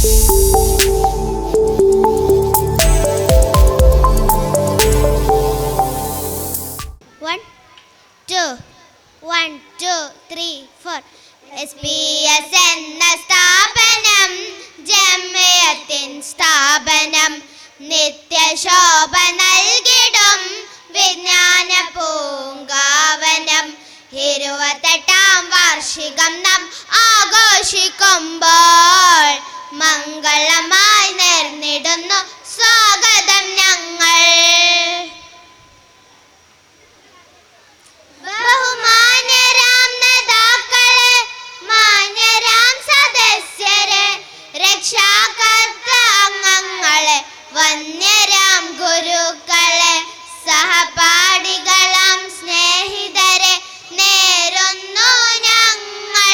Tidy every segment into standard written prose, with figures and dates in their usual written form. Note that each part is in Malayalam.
1, 2, 3, 4. SPS എന്ന സ്ഥാപനം ജമിയത്തിൻ സ്ഥാപനം നിത്യശോഭ നൽകിടും വിജ്ഞാന പൂങ്കാവനം 28ാം വാർഷികം നാം ആഘോഷിക്കുമ്പോൾ മംഗളമായി നേർന്നിടുന്നു സ്വാഗതം ഞങ്ങൾ. ബഹുമാന്യരാം നേതാക്കളെ, മാന്യരാം സദസ്യരെ, രക്ഷാകർത്താംഗങ്ങളെ, വന്യരാം ഗുരുക്കളെ, സഹപാഠികളാം സ്നേഹിതരെ, നേരുന്നു ഞങ്ങൾ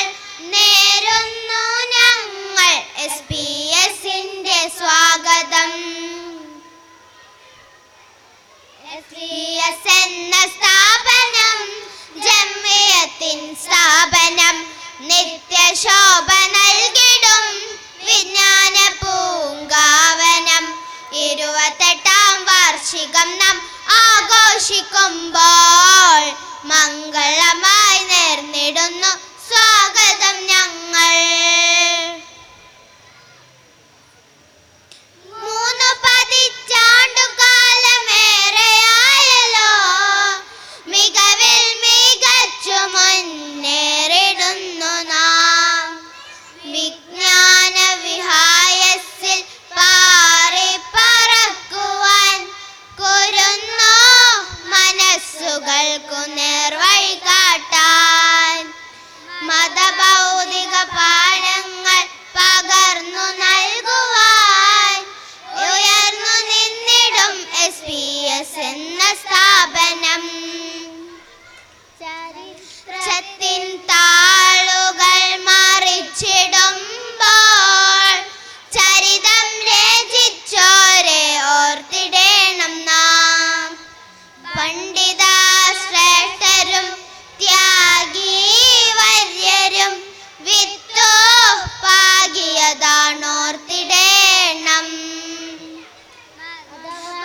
SPS-ന്റെ സ്വാഗതം. SPS എന്ന സ്ഥാപനം ജമിയത്തിൻ സ്ഥാപനം നിത്യശോഭ നൽകിടും വിജ്ഞാന പൂങ്കാവനം 28ാം വാർഷികം നാം ആഘോഷിക്കുമ്പോൾ മംഗളമായി നേർന്നിടുന്നു സ്വാഗതം ഞങ്ങൾ. 3 പതിറ്റാണ്ടുകാലമേറെയായല്ലോ മികവിൽ മികച്ചു മുന്നേറിടുന്നു നാം. വിജ്ഞാന വിഹായസിൽ പാറി പറക്കുവാൻ കുരുന്നു മനസ്സുകൾക്കു നേർവഴി കാട്ടാൻ. മതഭൗതിക പാഠങ്ങൾ പകർന്നു നൽകുവാൻ ഉയർന്നു നിന്നിടും SPS എന്ന സ്ഥാപനം. ചരിത്രത്തിൻ താളുകൾ മറിച്ചിടുമ്പോൾ ചരിതം രചിച്ചോരെ ഓർത്തിടേണം നാം. പണ്ഡിത ശ്രേഷ്ഠരും ത്യാഗീ വര്യരും വിത്തോ പാകിയതാണോർത്തിടേണം.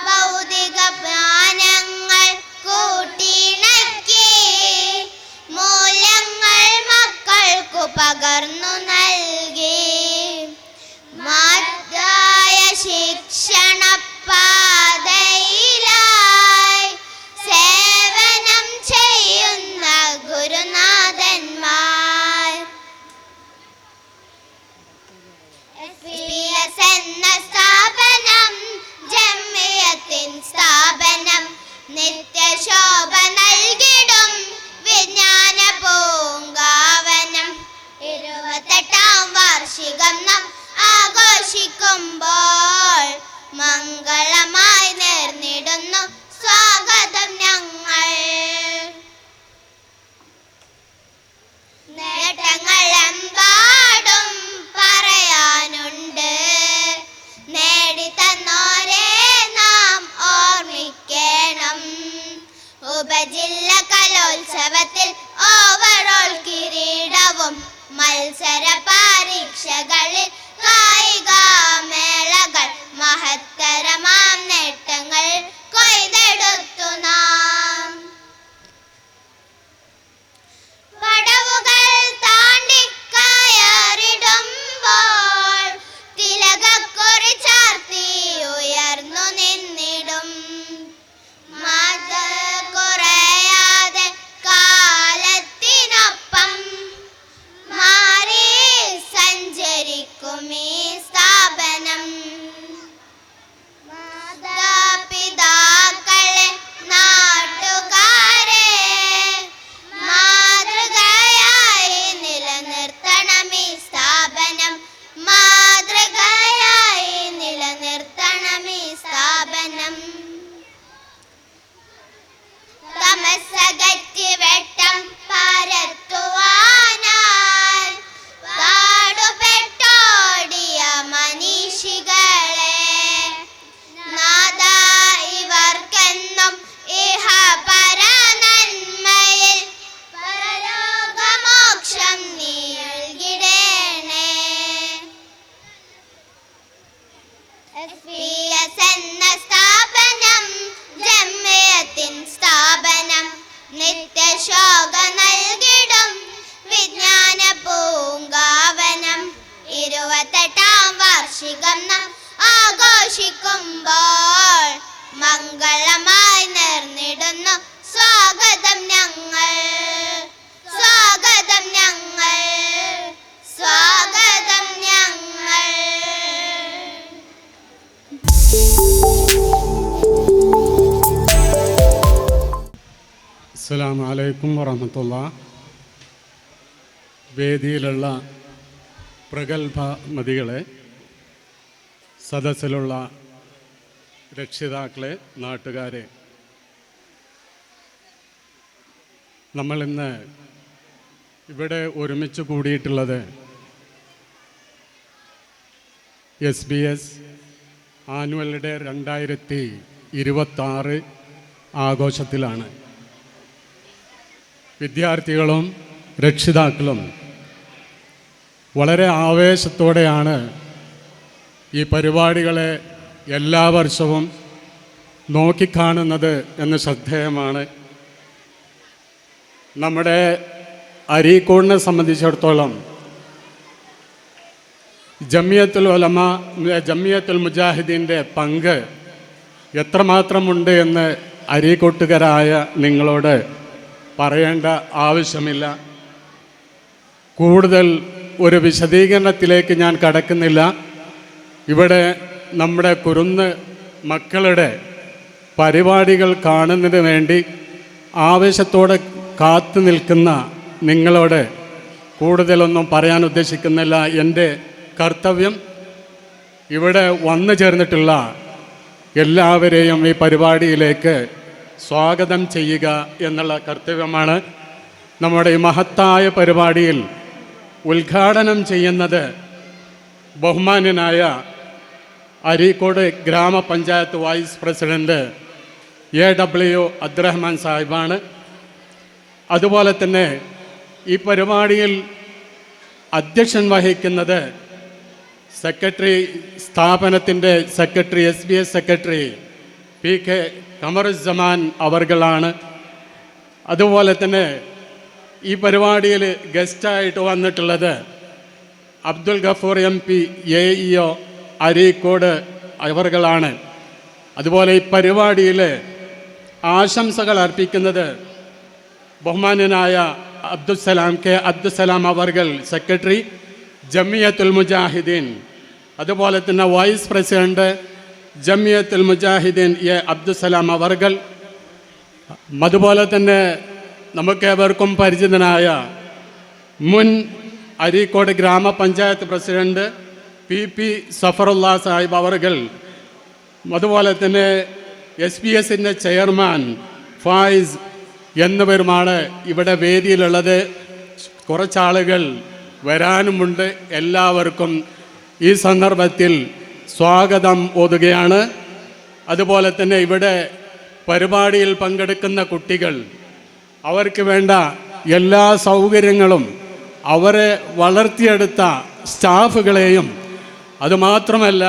ഭൗതിക ജ്ഞാനങ്ങൾ കൂട്ടിയിണക്കി മൂല്യങ്ങൾ മക്കൾക്കു പകർന്നു നൽകി. മഹത്തായ ശിക്ഷണ പാതയിലായി സേവനം ചെയ്യുന്ന ഗുരുനാഥന്മാർ. SPS എന്ന സ്ഥാപനം ജമിയത്തിൻ സ്ഥാപനം നിത്യശോഭ നൽകിടും വിജ്ഞാന പൂങ്കാവനം 28ാം വാർഷികം നാം ആഘോഷിക്കുമ്പോൾ മംഗളമായി നേർന്നിടുന്നു സ്വാഗതം ഞങ്ങൾ. നേട്ടങ്ങളെമ്പാടും പറയാനുണ്ട്, നേടിത്തന്നോരെ നാം ഓർമ്മിക്കണം. ഉപജില്ല കലോത്സവത്തിൽ ഓവറോൾ കിരീടവും മത്സര പരീക്ഷകളിൽ കായിക മേളകൾ മഹത്തരമാം നേട്ടങ്ങൾ കൊയ്തെടുത്തു നാം. പടവുകൾ താണ്ടി കയറിടുമ്പോൾ തിലകക്കുറി ചാർത്തി ഉയർന്നു നിന്നിടും. മത കുറയാതെ കാലത്തിനൊപ്പം മാറി സഞ്ചരിക്കും ഈ സ്ഥാപനം. മാതാപിതാക്കളെ നാം അലൈക്കും വറഹ്മത്തുള്ളാ. വേദിയിലുള്ള പ്രഗത്ഭ മതികളെ, സദസ്സിലുള്ള രക്ഷിതാക്കളെ, നാട്ടുകാരെ, നമ്മളിന്ന് ഇവിടെ ഒരുമിച്ച് കൂടിയിട്ടുള്ളത് SBS ആനുവൽ ഡേ 2026 ആഘോഷത്തിലാണ്. വിദ്യാർത്ഥികളും രക്ഷിതാക്കളും വളരെ ആവേശത്തോടെയാണ് ഈ പരിപാടികളെ എല്ലാ വർഷവും നോക്കിക്കാണുന്നത് എന്ന് ശ്രദ്ധേയമാണ്. നമ്മുടെ അരീക്കോടിനെ സംബന്ധിച്ചിടത്തോളം ജമിയത്തുൽ ഉലമ, ജമിയത്തുൽ മുജാഹിദീൻ്റെ പങ്ക് എത്രമാത്രമുണ്ട് എന്ന് അരീക്കോട്ടുകാരായ നിങ്ങളോട് പറയേണ്ട ആവശ്യമില്ല. കൂടുതൽ ഒരു വിശദീകരണത്തിലേക്ക് ഞാൻ കടക്കുന്നില്ല. ഇവിടെ നമ്മുടെ കുരുന്ന് മക്കളുടെ പരിപാടികൾ കാണുന്നതിന് വേണ്ടി ആവേശത്തോടെ കാത്തു നിൽക്കുന്ന നിങ്ങളോട് കൂടുതലൊന്നും പറയാൻ ഉദ്ദേശിക്കുന്നില്ല. എൻ്റെ കർത്തവ്യം ഇവിടെ വന്നു ചേർന്നിട്ടുള്ള എല്ലാവരെയും ഈ പരിപാടിയിലേക്ക് സ്വാഗതം ചെയ്യുക എന്നുള്ള കർത്തവ്യമാണ്. നമ്മുടെ ഈ മഹത്തായ പരിപാടിയിൽ ഉദ്ഘാടനം ചെയ്യുന്നത് ബഹുമാന്യനായ Areekode grama panchayat vice president AW Abdurahman സാഹിബാണ്. അതുപോലെ തന്നെ ഈ പരിപാടിയിൽ അധ്യക്ഷൻ വഹിക്കുന്നത് സെക്രട്ടറി, സ്ഥാപനത്തിൻ്റെ സെക്രട്ടറി, SBS സെക്രട്ടറി PK ഖമറുസ്സമാൻ അവർകളാണ്. അതുപോലെ തന്നെ ഈ പരിപാടിയിൽ ഗസ്റ്റായിട്ട് വന്നിട്ടുള്ളത് അബ്ദുൽ ഗഫൂർ MP AEO അരീക്കോട് അവർകളാണ്. അതുപോലെ ഈ പരിപാടിയിൽ ആശംസകൾ അർപ്പിക്കുന്നത് ബഹുമാന്യനായ അബ്ദുസ്സലാം K അബ്ദുസ്സലാം അവർകൾ, സെക്രട്ടറി ജമിയത്തുൽ മുജാഹിദീൻ. അതുപോലെ തന്നെ vice president Jamiyathul Mujahideen A Abdussalam അവർകൾ. അതുപോലെ തന്നെ നമുക്കേവർക്കും പരിചിതനായ മുൻ അരീക്കോട് ഗ്രാമപഞ്ചായത്ത് പ്രസിഡന്റ് PP സഫറുള്ള സാഹിബ് അവർകൾ. അതുപോലെ തന്നെ SBS ചെയർമാൻ ഫായിസ് എന്നിവരുമാണ് ഇവിടെ വേദിയിലുള്ളത്. കുറച്ചാളുകൾ വരാനുമുണ്ട്. എല്ലാവർക്കും ഈ സന്ദർഭത്തിൽ സ്വാഗതം ഓതുകയാണ്. അതുപോലെ തന്നെ ഇവിടെ പരിപാടിയിൽ പങ്കെടുക്കുന്ന കുട്ടികൾ, അവർക്ക് വേണ്ട എല്ലാ സൗകര്യങ്ങളും അവരെ വളർത്തിയെടുത്ത സ്റ്റാഫുകളെയും, അതുമാത്രമല്ല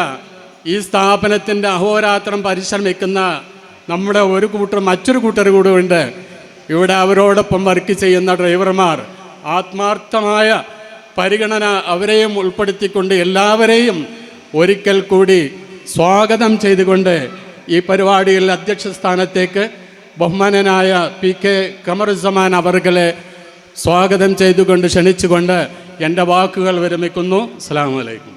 ഈ സ്ഥാപനത്തിൻ്റെ അഹോരാത്രം പരിശ്രമിക്കുന്ന നമ്മുടെ മറ്റൊരു കൂട്ടർ കൂടെ ഉണ്ട് ഇവിടെ. അവരോടൊപ്പം വർക്ക് ചെയ്യുന്ന ഡ്രൈവർമാർ, ആത്മാർത്ഥമായ പരിഗണന അവരെയും ഉൾപ്പെടുത്തിക്കൊണ്ട് എല്ലാവരെയും ഒരിക്കൽ കൂടി സ്വാഗതം ചെയ്തുകൊണ്ട് ഈ പരിപാടിയിൽ അധ്യക്ഷ സ്ഥാനത്തേക്ക് ബഹുമാനനായ PK ഖമറുസ്സമാൻ അവർകളെ സ്വാഗതം ചെയ്തുകൊണ്ട് ക്ഷണിച്ചുകൊണ്ട് എൻ്റെ വാക്കുകൾ വിരമിക്കുന്നു. അസ്സലാമു അലൈക്കും.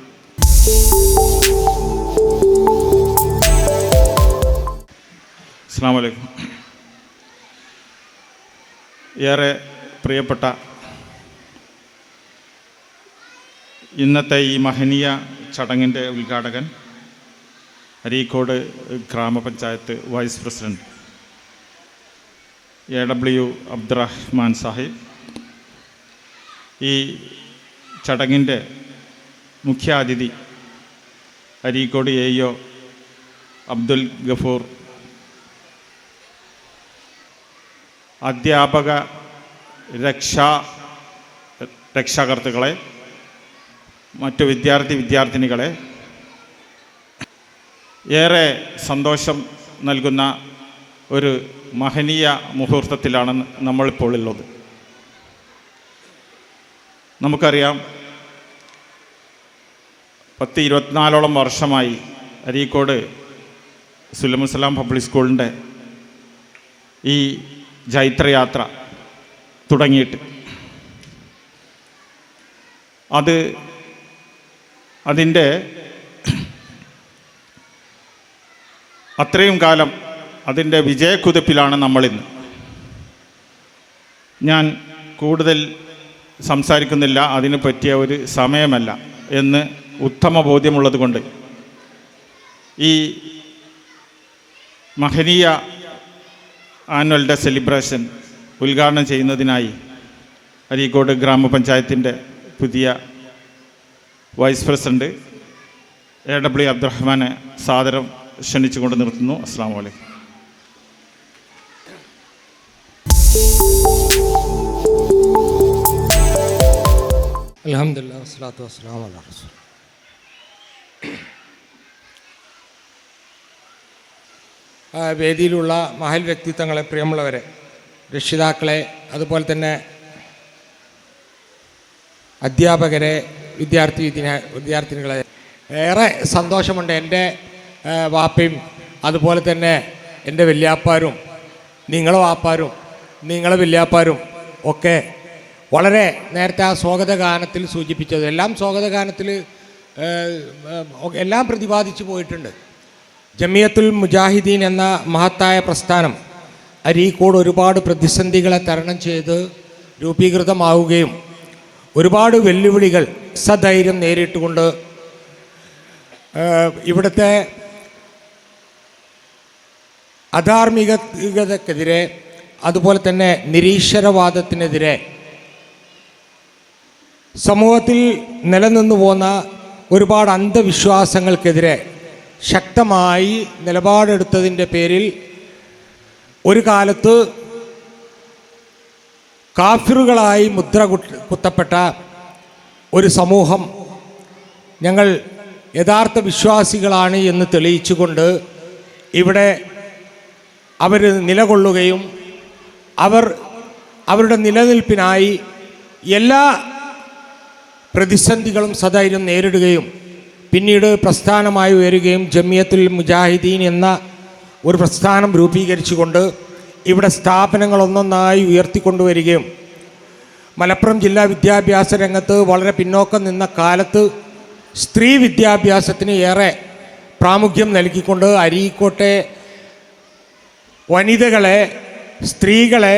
അസ്സലാമു അലൈക്കും. ഏറെ പ്രിയപ്പെട്ട ഇന്നത്തെ ഈ മഹനീയ ചടങ്ങിൻ്റെ ഉദ്ഘാടകൻ Areekode grama panchayat vice president AW Abdurahman Sahib, ഈ ചടങ്ങിൻ്റെ മുഖ്യാതിഥി അരീക്കോട് AEO അബ്ദുൽ ഗഫൂർ, അധ്യാപക രക്ഷാകർത്തുക്കളെ, മറ്റു വിദ്യാർത്ഥിനികളെ, ഏറെ സന്തോഷം നൽകുന്ന ഒരു മഹനീയ മുഹൂർത്തത്തിലാണ് നമ്മളിപ്പോൾ ഉള്ളത്. നമുക്കറിയാം, 24 വർഷമായി അരീക്കോട് സുലൈമുസ്സലാം പബ്ലിക് സ്കൂളിൻ്റെ ഈ ജൈത്രയാത്ര തുടങ്ങിയിട്ട്. അതിൻ്റെ അത്രയും കാലം അതിൻ്റെ വിജയക്കുതിപ്പിലാണ് നമ്മളിന്ന്. ഞാൻ കൂടുതൽ സംസാരിക്കുന്നില്ല, അതിന് പറ്റിയ ഒരു സമയമല്ല എന്ന് ഉത്തമ ബോധ്യമുള്ളത് കൊണ്ട് ഈ മഹനീയ ആനുവൽ ഡേ സെലിബ്രേഷൻ ഉദ്ഘാടനം ചെയ്യുന്നതിനായി അരീക്കോട് ഗ്രാമപഞ്ചായത്തിൻ്റെ പുതിയ വൈസ് പ്രസിഡന്റ് AW അബ്ദുറഹ്മാനെ സാദരം ക്ഷണിച്ചുകൊണ്ട് നിർത്തുന്നു. അസ്സാം വലൈക്കും. അൽഹംദുലില്ലാഹി വസ്സലാത്തു വസ്സലാമു അലാ റസൂൽ. വേദിയിലുള്ള മഹൽ വ്യക്തിത്വങ്ങളെ, പ്രിയമുള്ളവരെ, രക്ഷിതാക്കളെ, അതുപോലെ തന്നെ അധ്യാപകരെ, വിദ്യാർത്ഥിനികളെ, ഏറെ സന്തോഷമുണ്ട്. എൻ്റെ വാപ്പയും അതുപോലെ തന്നെ എൻ്റെ വല്യാപ്പാരും, നിങ്ങളെ വാപ്പാരും നിങ്ങളെ വല്യാപ്പാരും ഒക്കെ വളരെ നേരത്തെ ആ സ്വാഗതഗാനത്തിൽ സൂചിപ്പിച്ചത് എല്ലാം സ്വാഗതഗാനത്തിൽ എല്ലാം പ്രതിപാദിച്ചു പോയിട്ടുണ്ട്. ജമിയത്തുൽ മുജാഹിദീൻ എന്ന മഹത്തായ പ്രസ്ഥാനം അരീക്കോട് ഒരുപാട് പ്രതിസന്ധികളെ തരണം ചെയ്ത് രൂപീകൃതമാവുകയും ഒരുപാട് വെല്ലുവിളികൾ സധൈര്യം നേരിട്ടുകൊണ്ട് ഇവിടുത്തെ അധാർമികതയ്ക്കെതിരെ, അതുപോലെ തന്നെ നിരീശ്വരവാദത്തിനെതിരെ, സമൂഹത്തിൽ നിലനിന്നു പോന്ന ഒരുപാട് അന്ധവിശ്വാസങ്ങൾക്കെതിരെ ശക്തമായി നിലപാടെടുത്തതിൻ്റെ പേരിൽ ഒരു കാലത്ത് കാഫിറുകളായി മുദ്ര കുത്തപ്പെട്ട ഒരു സമൂഹം ഞങ്ങൾ യഥാർത്ഥ വിശ്വാസികളാണ് എന്ന് തെളിയിച്ചുകൊണ്ട് ഇവിടെ അവർ നിലകൊള്ളുകയും അവരുടെ നിലനിൽപ്പിനായി എല്ലാ പ്രതിസന്ധികളും സധൈര്യം നേരിടുകയും പിന്നീട് പ്രസ്ഥാനമായി ഉയരുകയും ജമിയത്തുൽ മുജാഹിദീൻ എന്ന ഒരു പ്രസ്ഥാനം രൂപീകരിച്ചുകൊണ്ട് ഇവിടെ സ്ഥാപനങ്ങൾ ഒന്നൊന്നായി ഉയർത്തിക്കൊണ്ടുവരികയും മലപ്പുറം ജില്ലാ വിദ്യാഭ്യാസ രംഗത്ത് വളരെ പിന്നോക്കം നിന്ന കാലത്ത് സ്ത്രീ വിദ്യാഭ്യാസത്തിന് ഏറെ പ്രാമുഖ്യം നൽകിക്കൊണ്ട് അരീക്കോട്ടെ വനിതകളെ, സ്ത്രീകളെ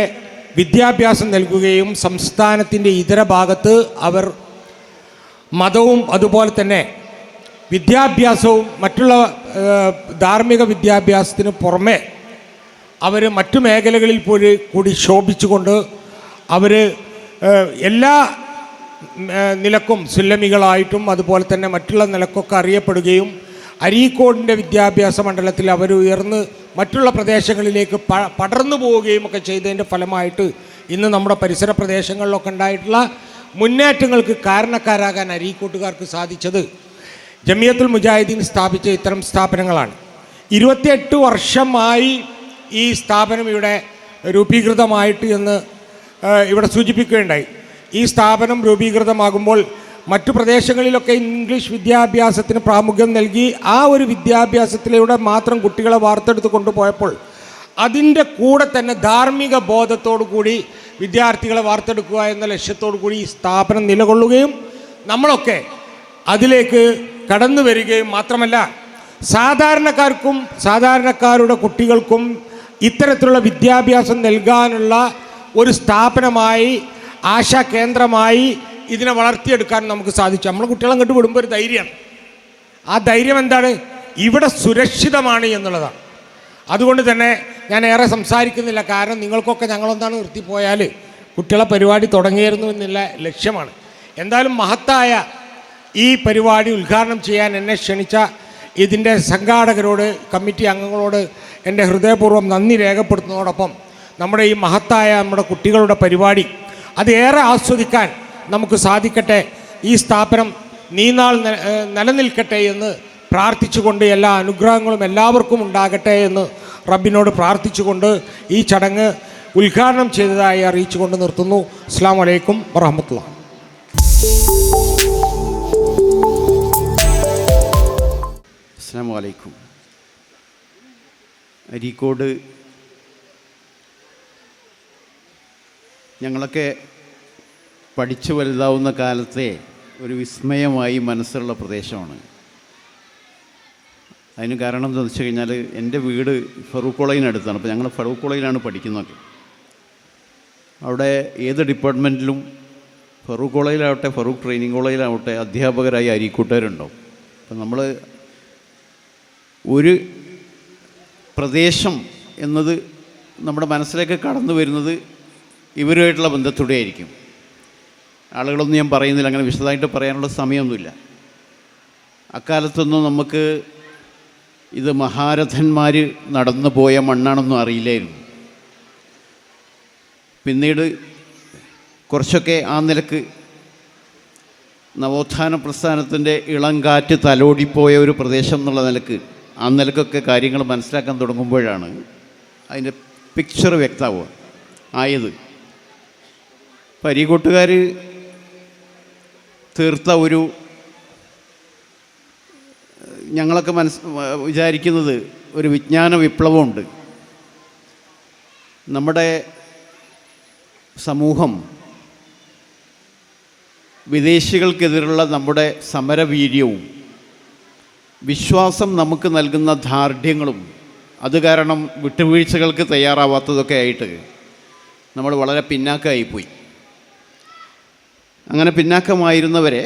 വിദ്യാഭ്യാസം നൽകുകയും സംസ്ഥാനത്തിൻ്റെ ഇതര ഭാഗത്ത് അവർ മതവും അതുപോലെ തന്നെ വിദ്യാഭ്യാസവും മറ്റുള്ള ധാർമ്മിക വിദ്യാഭ്യാസത്തിന് പുറമെ അവർ മറ്റു മേഖലകളിൽ കൂടി ശോഭിച്ചുകൊണ്ട് അവർ എല്ലാ നിലക്കും സുല്ലമികളായിട്ടും അതുപോലെ തന്നെ മറ്റുള്ള നിലക്കൊക്കെ അറിയപ്പെടുകയും അരീക്കോടിൻ്റെ വിദ്യാഭ്യാസ മണ്ഡലത്തിൽ അവർ ഉയർന്ന് മറ്റുള്ള പ്രദേശങ്ങളിലേക്ക് പടർന്നു പോവുകയും ഒക്കെ ചെയ്തതിൻ്റെ ഫലമായിട്ട് ഇന്ന് നമ്മുടെ പരിസര പ്രദേശങ്ങളിലൊക്കെ ഉണ്ടായിട്ടുള്ള മുന്നേറ്റങ്ങൾക്ക് കാരണക്കാരാകാൻ അരീക്കോട്ടുകാർക്ക് സാധിച്ചത് ജമിയത്തുൽ മുജാഹിദീൻ സ്ഥാപിച്ച ഇത്തരം സ്ഥാപനങ്ങളാണ്. 28 വർഷമായി ഈ സ്ഥാപനം ഇവിടെ രൂപീകൃതമായിട്ട് എന്ന് ഇവിടെ സൂചിപ്പിക്കുകയുണ്ടായി. ഈ സ്ഥാപനം രൂപീകൃതമാകുമ്പോൾ മറ്റു പ്രദേശങ്ങളിലൊക്കെ ഇംഗ്ലീഷ് വിദ്യാഭ്യാസത്തിന് പ്രാമുഖ്യം നൽകി ആ ഒരു വിദ്യാഭ്യാസത്തിലൂടെ മാത്രം കുട്ടികളെ വാർത്തെടുത്ത് കൊണ്ടുപോയപ്പോൾ അതിൻ്റെ കൂടെ തന്നെ ധാർമ്മിക ബോധത്തോടു കൂടി വിദ്യാർത്ഥികളെ വാർത്തെടുക്കുക എന്ന ലക്ഷ്യത്തോടു കൂടി ഈ സ്ഥാപനം നിലകൊള്ളുകയും നമ്മളൊക്കെ അതിലേക്ക് കടന്നു വരികയും മാത്രമല്ല സാധാരണക്കാർക്കും സാധാരണക്കാരുടെ കുട്ടികൾക്കും ഇത്തരത്തിലുള്ള വിദ്യാഭ്യാസം നൽകാനുള്ള ഒരു സ്ഥാപനമായി, ആശാ കേന്ദ്രമായി ഇതിനെ വളർത്തിയെടുക്കാൻ നമുക്ക് സാധിച്ചു. നമ്മൾ കുട്ടികളെ അങ്ങോട്ട് വിടുമ്പോൾ ഒരു ധൈര്യമാണ്. ആ ധൈര്യം എന്താണ്? ഇവിടെ സുരക്ഷിതമാണ് എന്നുള്ളതാണ്. അതുകൊണ്ട് തന്നെ ഞാൻ ഏറെ സംസാരിക്കുന്നില്ല. കാരണം നിങ്ങൾക്കൊക്കെ ഞങ്ങളൊന്നാണ് നിർത്തിപ്പോയാൽ കുട്ടികളെ പരിപാടി തുടങ്ങിയിരുന്നു എന്നുള്ള ലക്ഷ്യമാണ്. എന്തായാലും മഹത്തായ ഈ പരിപാടി ഉദ്ഘാടനം ചെയ്യാൻ എന്നെ ക്ഷണിച്ച ഇതിൻ്റെ സംഘാടകരോട്, കമ്മിറ്റി അംഗങ്ങളോട് എൻ്റെ ഹൃദയപൂർവ്വം നന്ദി രേഖപ്പെടുത്തുന്നതോടൊപ്പം നമ്മുടെ ഈ മഹത്തായ നമ്മുടെ കുട്ടികളുടെ പരിപാടി അതേറെ ആസ്വദിക്കാൻ നമുക്ക് സാധിക്കട്ടെ, ഈ സ്ഥാപനം നീനാൾ നിലനിൽക്കട്ടെ എന്ന് പ്രാർത്ഥിച്ചുകൊണ്ട് എല്ലാ അനുഗ്രഹങ്ങളും എല്ലാവർക്കും ഉണ്ടാകട്ടെ എന്ന് റബ്ബിനോട് പ്രാർത്ഥിച്ചുകൊണ്ട് ഈ ചടങ്ങ് ഉദ്ഘാടനം ചെയ്തതായി അറിയിച്ചുകൊണ്ട് നിർത്തുന്നു. അസ്സലാമു അലൈക്കും വറഹ്മത്തുള്ളാഹി. അസ്സലാമു അലൈക്കും. അരീക്കോട് ഞങ്ങളൊക്കെ പഠിച്ചു വലുതാവുന്ന കാലത്തെ ഒരു വിസ്മയമായി മനസ്സുള്ള പ്രദേശമാണ്. അതിന് കാരണം എന്താണെന്ന് വെച്ച് കഴിഞ്ഞാൽ എൻ്റെ വീട് ഫറൂഖ് കോളേജിനടുത്താണ്. അപ്പോൾ ഞങ്ങൾ ഫറൂഖ് കോളേജിലാണ് പഠിക്കുന്നതൊക്കെ. അവിടെ ഏത് ഡിപ്പാർട്ട്മെൻറ്റിലും ഫറൂഖ് കോളേജിലാവട്ടെ, ഫറൂഖ് ട്രെയിനിങ് കോളേജിലാവട്ടെ അധ്യാപകരായി അരീക്കൂട്ടുകാരുണ്ടാവും. അപ്പം നമ്മൾ ഒരു പ്രദേശം എന്നത് നമ്മുടെ മനസ്സിലേക്ക് കടന്നു വരുന്നത് ഇവരുമായിട്ടുള്ള ബന്ധത്തോടെ ആയിരിക്കും. ആളുകളൊന്നും ഞാൻ പറയുന്നില്ല, അങ്ങനെ വിശദമായിട്ട് പറയാനുള്ള സമയമൊന്നുമില്ല. അക്കാലത്തൊന്നും നമുക്ക് ഇത് മഹാരഥന്മാർ നടന്നു പോയ മണ്ണാണെന്നും അറിയില്ലായിരുന്നു. പിന്നീട് കുറച്ചൊക്കെ ആ നിലക്ക് നവോത്ഥാന പ്രസ്ഥാനത്തിൻ്റെ ഇളങ്കാറ്റ് തലോടിപ്പോയ ഒരു പ്രദേശം എന്നുള്ള നിലക്ക് ആ നിലക്കൊക്കെ കാര്യങ്ങൾ മനസ്സിലാക്കാൻ തുടങ്ങുമ്പോഴാണ് അതിൻ്റെ പിക്ചർ വ്യക്തമാവുക ആയത്. അരീക്കോട്ടുകാർ തീർത്ത ഒരു ഞങ്ങളൊക്കെ വിചാരിക്കുന്നത് ഒരു വിജ്ഞാന വിപ്ലവമുണ്ട്. നമ്മുടെ സമൂഹം വിദേശികൾക്കെതിരുള്ള നമ്മുടെ സമരവീര്യവും വിശ്വാസം നമുക്ക് നൽകുന്ന ദാർഢ്യങ്ങളും അത് കാരണം വിട്ടുവീഴ്ചകൾക്ക് തയ്യാറാവാത്തതൊക്കെ ആയിട്ട് നമ്മൾ വളരെ പിന്നാക്കമായിപ്പോയി. അങ്ങനെ പിന്നാക്കമായിരുന്നവരെ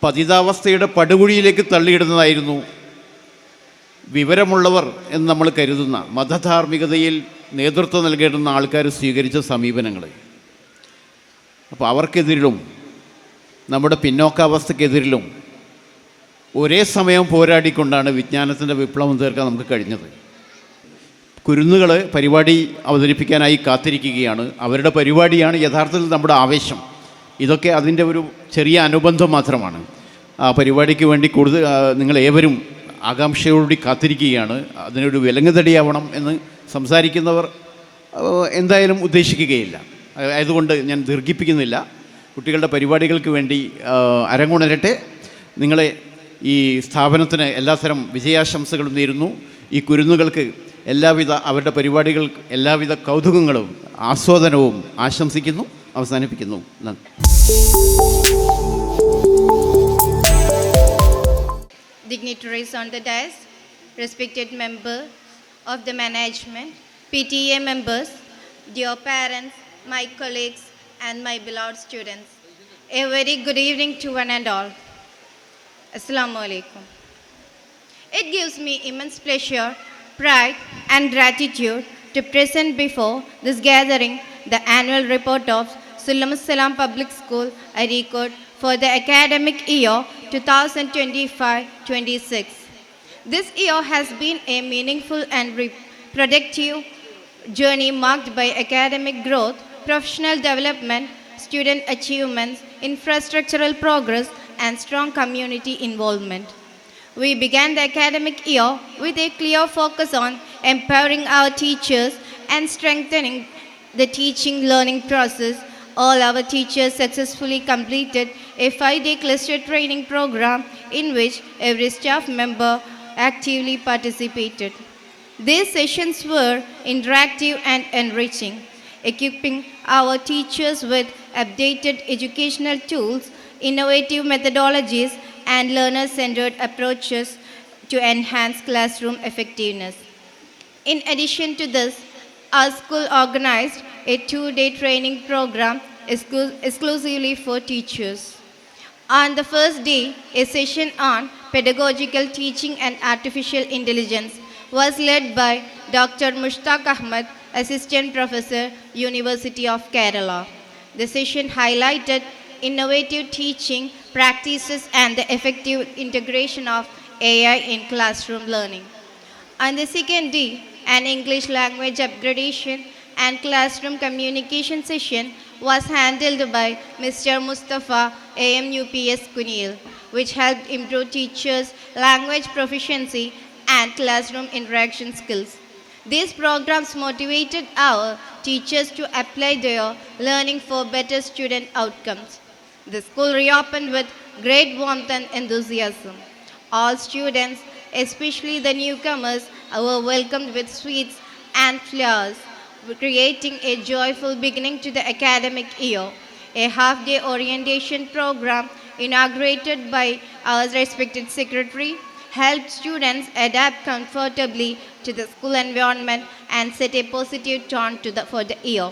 പതിതാവസ്ഥയുടെ പടുകുഴിയിലേക്ക് തള്ളിയിടുന്നതായിരുന്നു വിവരമുള്ളവർ എന്ന് നമ്മൾ കരുതുന്ന മതധാർമ്മികതയിൽ നേതൃത്വം നൽകേണ്ടുന്ന ആൾക്കാർ സ്വീകരിച്ച സമീപനങ്ങൾ. അപ്പോൾ അവർക്കെതിരിലും നമ്മുടെ പിന്നോക്കാവസ്ഥക്കെതിരിലും ഒരേ സമയം പോരാടിക്കൊണ്ടാണ് വിജ്ഞാനത്തിൻ്റെ വിപ്ലവം തീർക്കാൻ നമുക്ക് കഴിഞ്ഞത്. കുരുന്നുകൾ പരിപാടി അവതരിപ്പിക്കാനായി കാത്തിരിക്കുകയാണ്. അവരുടെ പരിപാടിയാണ് യഥാർത്ഥത്തിൽ നമ്മുടെ ആവേശം. ഇതൊക്കെ അതിൻ്റെ ഒരു ചെറിയ അനുബന്ധം മാത്രമാണ്. ആ പരിപാടിക്ക് വേണ്ടി കൂടുതൽ നിങ്ങളേവരും ആകാംക്ഷയോടുകൂടി കാത്തിരിക്കുകയാണ്. അതിനൊരു വിലങ്ങുതടിയാവണം എന്ന് സംസാരിക്കുന്നവർ എന്തായാലും ഉദ്ദേശിക്കുകയില്ല. ആയതുകൊണ്ട് ഞാൻ ദീർഘിപ്പിക്കുന്നില്ല. കുട്ടികളുടെ പരിപാടികൾക്ക് വേണ്ടി അരങ്ങുണരട്ടെ. നിങ്ങളെ ഈ സ്ഥാപനത്തിന് എല്ലാത്തരം വിജയാശംസകളും നേരുന്നു. ഈ കുരുന്നുകൾക്ക് അവരുടെ പരിപാടികൾ എല്ലാവിധ കൗതുകങ്ങളും ആസ്വാദനവും ആശംസിക്കുന്നു. അവസാനിപ്പിക്കുന്നു. നന്ദി. Dignitaries on the dais, respected member of the management, PTA members, dear parents, my colleagues and my beloved students, a very good evening to one and all. Assalamu alaikum. It gives me immense pleasure, pride and gratitude to present before this gathering the annual report of Sullamussalam Public School, Areekode for the academic year 2025-26. This year has been a meaningful and productive journey marked by academic growth, professional development, student achievements, infrastructural progress, and strong community involvement. We began the academic year with a clear focus on empowering our teachers and strengthening the teaching-learning process. All our teachers successfully completed a 5-day cluster training program in which every staff member actively participated. These sessions were interactive and enriching, equipping our teachers with updated educational tools, innovative methodologies, and learner-centered approaches to enhance classroom effectiveness. In addition to this, our school organized a 2-day training program exclusively for teachers. On the first day, a session on pedagogical teaching and artificial intelligence was led by Dr. Mushtaq Ahmed, Assistant Professor, University of Kerala. The session highlighted innovative teaching practices and the effective integration of AI in classroom learning. On the second day, an English language upgradation and classroom communication session was handled by Mr. Mustafa AMUPS Kunil, which helped improve teachers' language proficiency and classroom interaction skills. These programs motivated our teachers to apply their learning for better student outcomes. The school reopened with great warmth and enthusiasm. All students, especially the newcomers, were welcomed with sweets and flowers, creating a joyful beginning to the academic year. A half-day orientation program inaugurated by our respected secretary helped students adapt comfortably to the school environment and set a positive tone for the year.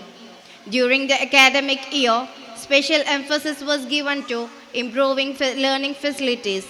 During the academic year, special emphasis was given to improving learning facilities.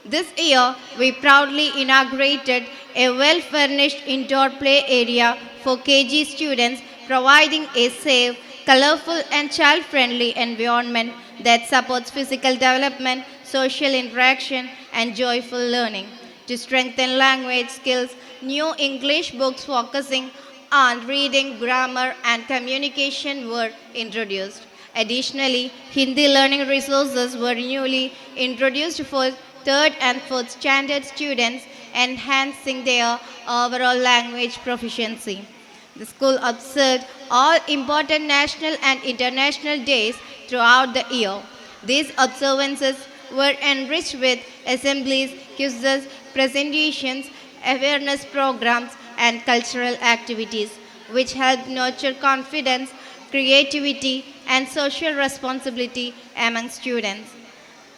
This year, we proudly inaugurated a well-furnished indoor play area for KG students, providing a safe, colorful and child-friendly environment that supports physical development, social interaction and joyful learning. To strengthen language skills, new English books focusing on reading, grammar and communication were introduced. Additionally, Hindi learning resources were newly introduced for 3rd and 4th standard students, enhancing their overall language proficiency. The school observed all important national and international days throughout the year. These observances were enriched with assemblies, quizzes, presentations, awareness programs, and cultural activities, which helped nurture confidence, creativity, and social responsibility among students.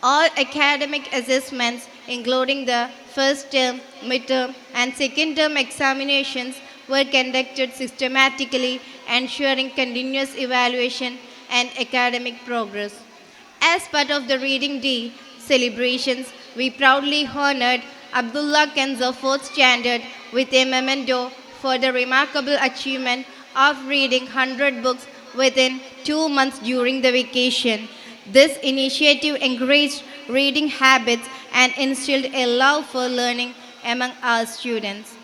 All academic assessments, including the first term, midterm, and second term examinations, were conducted systematically, ensuring continuous evaluation and academic progress. As part of the Reading Day celebrations, we proudly honored Abdullah Kenzo 4th Standard with a memento for the remarkable achievement of reading 100 books within 2 months during the vacation. This initiative encouraged reading habits and instilled a love for learning among our students.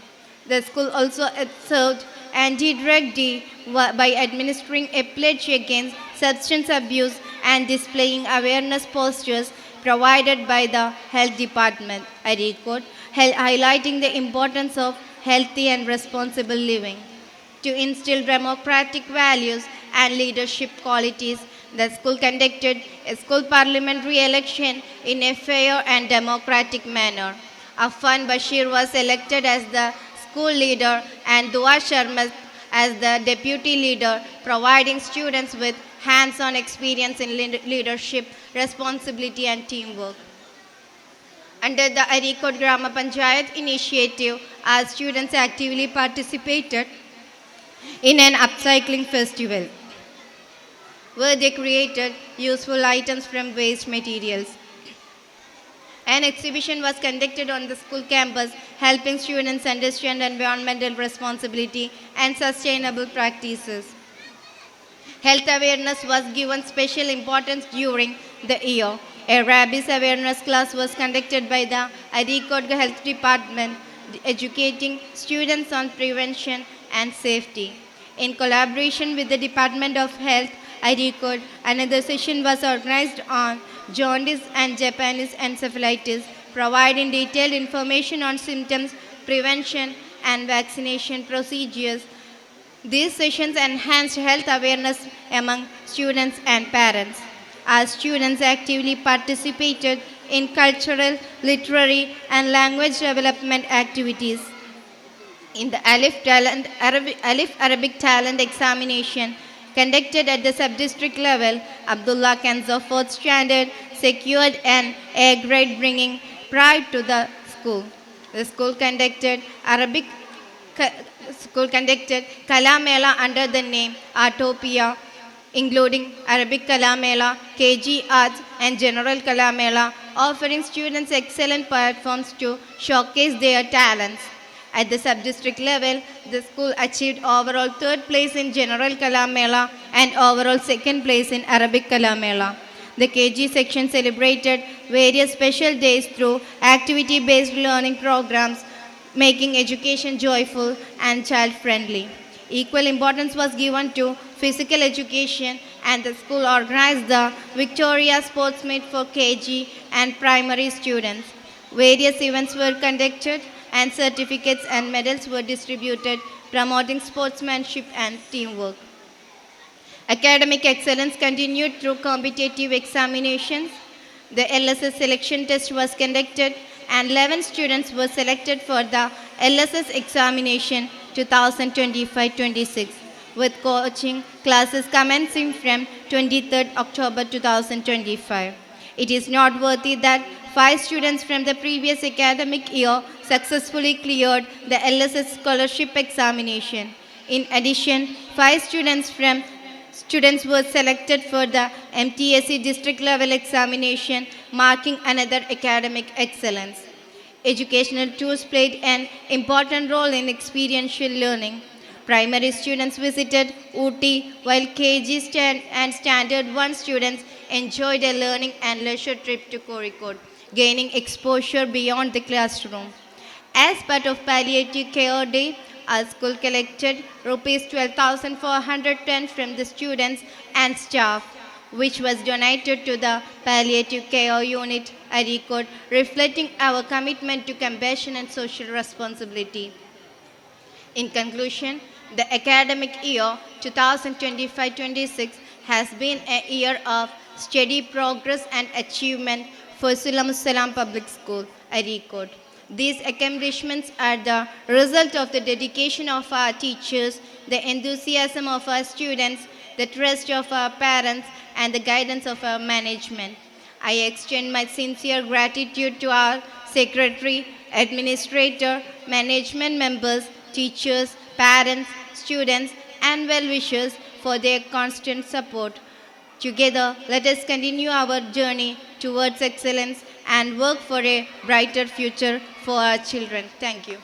The school also observed Anti-Drug Day by administering a pledge against substance abuse and displaying awareness posters provided by the Health Department, Arikot, highlighting the importance of healthy and responsible living. To instill democratic values and leadership qualities, the school conducted a school parliamentary election in a fair and democratic manner. Affan Bashir was elected as the school leader and Dua Sharma as the deputy leader, providing students with hands-on experience in leadership, responsibility and teamwork. Under the Arikot Grama Panchayat initiative, our students actively participated in an upcycling festival where they created useful items from waste materials. An exhibition was conducted on the school campus, helping students understand environmental responsibility and sustainable practices. Health awareness was given special importance during the year. A rabies awareness class was conducted by the Arikot Health Department, educating students on prevention and safety. In collaboration with the Department of Health, Arikot, another session was organized on jaundice and Japanese encephalitis, providing detailed information on symptoms, prevention, and vaccination procedures. These sessions enhanced health awareness among students and parents. Our students actively participated in cultural, literary, and language development activities. In the Alif Arabic Talent Examination conducted at the sub-district level, Abdullah Kenzo 4th Standard secured an A grade, bringing pride to the school. The school conducted Kalamela under the name Artopia, including Arabic Kalamela, KG Arts and General Kalamela, offering students excellent platforms to showcase their talents. At the sub-district level, the school achieved overall 3rd place in General Kalamela and overall 2nd place in Arabic Kalamela. The KG section celebrated various special days through activity-based learning programs, making education joyful and child-friendly. Equal importance was given to physical education, and the school organized the Victoria Sports Meet for KG and primary students. Various events were conducted and certificates and medals were distributed, promoting sportsmanship and teamwork. Academic excellence continued through competitive examinations. The LSS selection test was conducted and 11 students were selected for the LSS examination 2025-26, with coaching classes commencing from 23rd October 2025. It is noteworthy that 5 students from the previous academic year successfully cleared the LSS scholarship examination. In addition, 5 students from Students were selected for the MTSE district level examination, marking another academic excellence. Educational tours played an important role in experiential learning. Primary students visited Ooty, while KG and Standard 1 students enjoyed a learning and leisure trip to Kozhikode, gaining exposure beyond the classroom. As part of Palliative Care Day, our school collected rupees 12,410 from the students and staff, which was donated to the Palliative Care Unit, Arikod, reflecting our commitment to compassion and social responsibility. In conclusion, the academic year 2025-26 has been a year of steady progress and achievement for Sulamussalam Public School, Arikod. These accomplishments are the result of the dedication of our teachers, the enthusiasm of our students, the trust of our parents, and the guidance of our management. I extend my sincere gratitude to our secretary, administrator, management members, teachers, parents, students, and well-wishers for their constant support. Together, let us continue our journey towards excellence and work for a brighter future for our children. Thank you.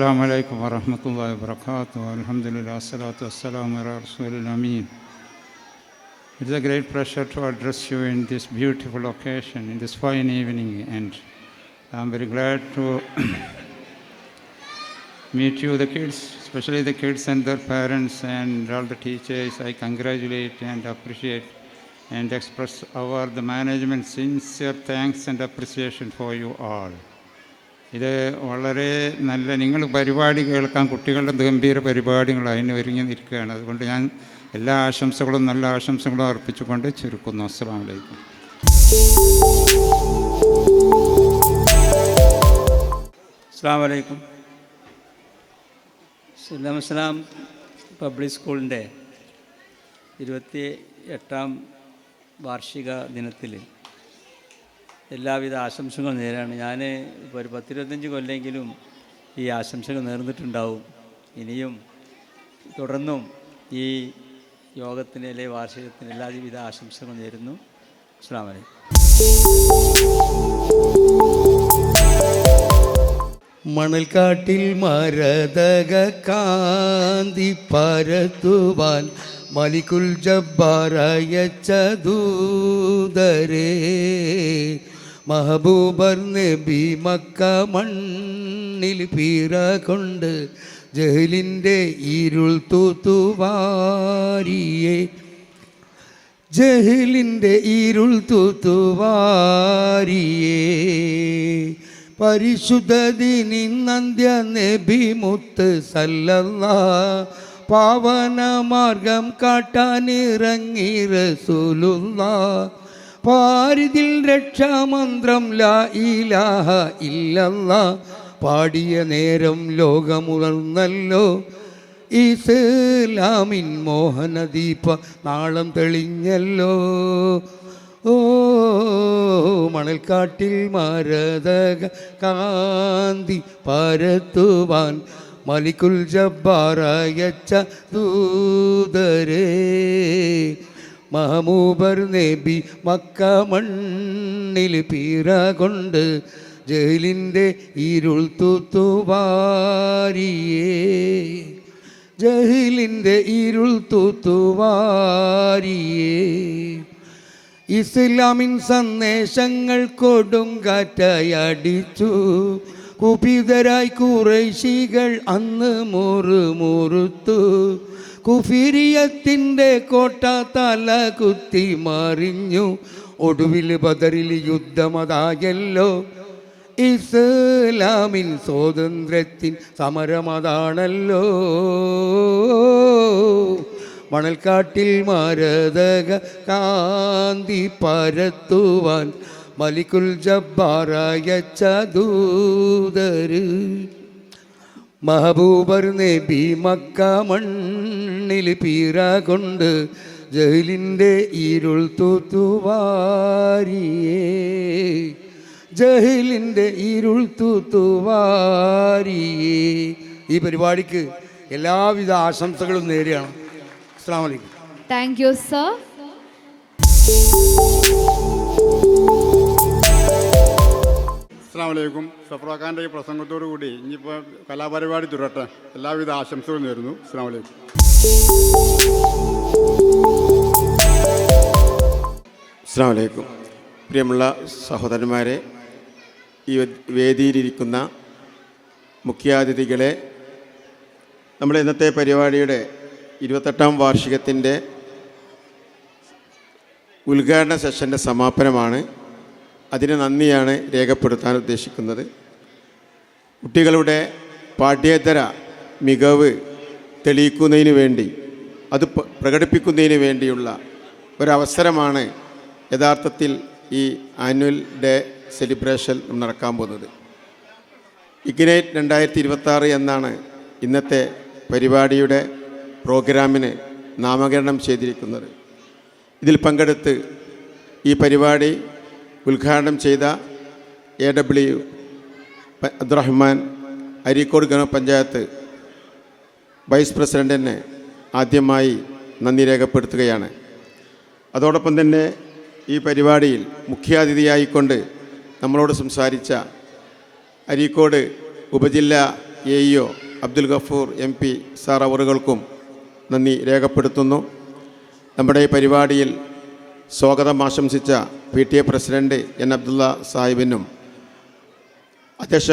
Assalamu alaikum wa rahmatullahi wa barakatuh. Alhamdulillah, salatu wassalamu ala rasulil ameen. It is a great pleasure to address you in this beautiful occasion, in this fine evening, and I'm very glad to meet you, the kids, especially the kids and their parents and all the teachers. I congratulate and appreciate and express the management sincere thanks and appreciation for you all. ഇത് വളരെ നല്ല നിങ്ങൾ പരിപാടി കേൾക്കാൻ കുട്ടികളുടെ ഗംഭീര പരിപാടികൾ അതിന് ഒരുങ്ങി നിൽക്കുകയാണ്. അതുകൊണ്ട് ഞാൻ എല്ലാ ആശംസകളും നല്ല ആശംസകളും അർപ്പിച്ചുകൊണ്ട് ചുരുക്കുന്നു. അസ്സലാമു അലൈക്കും. അസ്സലാമു അലൈക്കും. സുല്ലം പബ്ലിക് സ്കൂളിൻ്റെ 28ാം വാർഷിക ദിനത്തിൽ എല്ലാവിധ ആശംസകളും നേരാണ്. ഞാൻ ഇപ്പോൾ ഒരു 10-25 കൊല്ലെങ്കിലും ഈ ആശംസകൾ നേർന്നിട്ടുണ്ടാവും. ഇനിയും തുടർന്നും ഈ യോഗത്തിന് അല്ലെങ്കിൽ വാർഷികത്തിന് എല്ലാവിധ ആശംസകളും നേരുന്നു. അസ്സലാമു അലൈക്കും. മണൽക്കാട്ടിൽ മരതക കാന്തി പരത്തുവാൻ മലിക്കുൽ ജബ്ബാറയച്ച ദൂതരേ, മഹബൂബർ നബി മക്ക മണ്ണിൽ പീറ കൊണ്ട് ജഹലിൻ്റെ ഇരുൾ തൂത്തുവാരിയെ, ജഹലിൻ്റെ ഇരുൾ തൂത്തുവാരിയെ. പരിശുദ്ധ ദിനിന്നന്ത്യ നബി മുത്ത് സല്ലല്ലാഹ് പാവന മാർഗം കാട്ടാനിറങ്ങി റസൂലുള്ളാഹ്. പാരിതിൽ രക്ഷാമന്ത്രം ലാ ഇലാഹ ഇല്ലല്ലാഹ് പാടിയ നേരം ലോകമുണർന്നല്ലോ. ഇസ്ലാമിൻ മോഹനദീപ നാളം തെളിഞ്ഞല്ലോ. ഓ മണൽക്കാട്ടിൽ മരതക കാന്തി പരത്തുവാൻ മലിക്കുൽ ജബ്ബാറയച്ച ദൂതരേ, മഹമൂബർ നബി മക്ക മണ്ണിൽ പീറ കൊണ്ട് ജഹലിൻ്റെ ഇരുൾ തൂത്തുവാരിയേ, ജഹലിൻ്റെ ഇരുൾ തൂത്തുവാരിയേ. ഇസ്ലാമിൻ സന്ദേശങ്ങൾ കൊടുങ്കാറ്റയടിച്ചു, കുപിതരായി ഖുറൈശികൾ അന്ന് മുറുമുറുത്തു. കുഫിരിയത്തിൻ്റെ കോട്ട തല കുത്തി മറിഞ്ഞു, ഒടുവിൽ ബദറിൽ യുദ്ധമതായല്ലോ. ഇസ്ലാമിൻ സ്വാതന്ത്ര്യത്തിൻ സമരമതാണല്ലോ. മണൽക്കാട്ടിൽ മരതക കാന്തി പരത്തുവാൻ മലിക്കുൽ ജബ്ബാറയച്ച ദൂതര്, മഹബൂബർ നബി മക്ക മണ്ണിൽ പീറ കൊണ്ട് ജഹലിൻ്റെ ഇരുൾ തൂത്തുവാരിയേ, ജഹലിൻ്റെ ഇരുൾ തൂത്തുവാരിയേ. ഈ പരിപാടിക്ക് എല്ലാവിധ ആശംസകളും നേരെയാണ്. അസ്സലാമു അലൈക്കും. Thank you sir. അസ്സലാമു അലൈക്കും. സഫ്രാഖാൻ്റെ ഈ പ്രസംഗത്തോടു കൂടി ഇനിയിപ്പോൾ കലാപരിപാടി തുടരട്ടെ. എല്ലാവിധ ആശംസകളും നേരുന്നു. അസ്സലാമു അലൈക്കും. അസ്സലാമു അലൈക്കും. പ്രിയമുള്ള സഹോദരന്മാരെ, ഈ വേദിയിലിരിക്കുന്ന മുഖ്യാതിഥികളെ, നമ്മുടെ ഇന്നത്തെ പരിപാടിയുടെ 28ാം വാർഷികത്തിൻ്റെ ഉദ്ഘാടന സെഷൻ്റെ സമാപനമാണ്. അതിന് നന്ദിയാണ് രേഖപ്പെടുത്താൻ ഉദ്ദേശിക്കുന്നത്. കുട്ടികളുടെ പാഠ്യേതര മികവ് തെളിയിക്കുന്നതിന് വേണ്ടി, അത് പ്രകടിപ്പിക്കുന്നതിന് വേണ്ടിയുള്ള ഒരവസരമാണ് യഥാർത്ഥത്തിൽ ഈ ആനുവൽ ഡേ സെലിബ്രേഷൻ നടക്കാൻ പോകുന്നത്. ഇഗ്നൈറ്റ് 2026 എന്നാണ് ഇന്നത്തെ പരിപാടിയുടെ പ്രോഗ്രാമിന് നാമകരണം ചെയ്തിരിക്കുന്നത്. ഇതിൽ പങ്കെടുത്ത് ഈ പരിപാടി ഉദ്ഘാടനം ചെയ്ത AW അബ്ദുറഹ്മാൻ അരീക്കോട് ഗ്രാമപഞ്ചായത്ത് വൈസ് പ്രസിഡൻറ്റിന് ആദ്യമായി നന്ദി രേഖപ്പെടുത്തുകയാണ്. അതോടൊപ്പം തന്നെ ഈ പരിപാടിയിൽ മുഖ്യാതിഥിയായിക്കൊണ്ട് നമ്മളോട് സംസാരിച്ച അരീക്കോട് ഉപജില്ലാ AEO Abdul Gafoor MP sir അവറുകൾക്കും നന്ദി രേഖപ്പെടുത്തുന്നു. നമ്മുടെ ഈ പരിപാടിയിൽ സ്വാഗതം ആശംസിച്ച PTA പ്രസിഡന്റ് N. അബ്ദുള്ള സാഹിബിനും അധ്യക്ഷ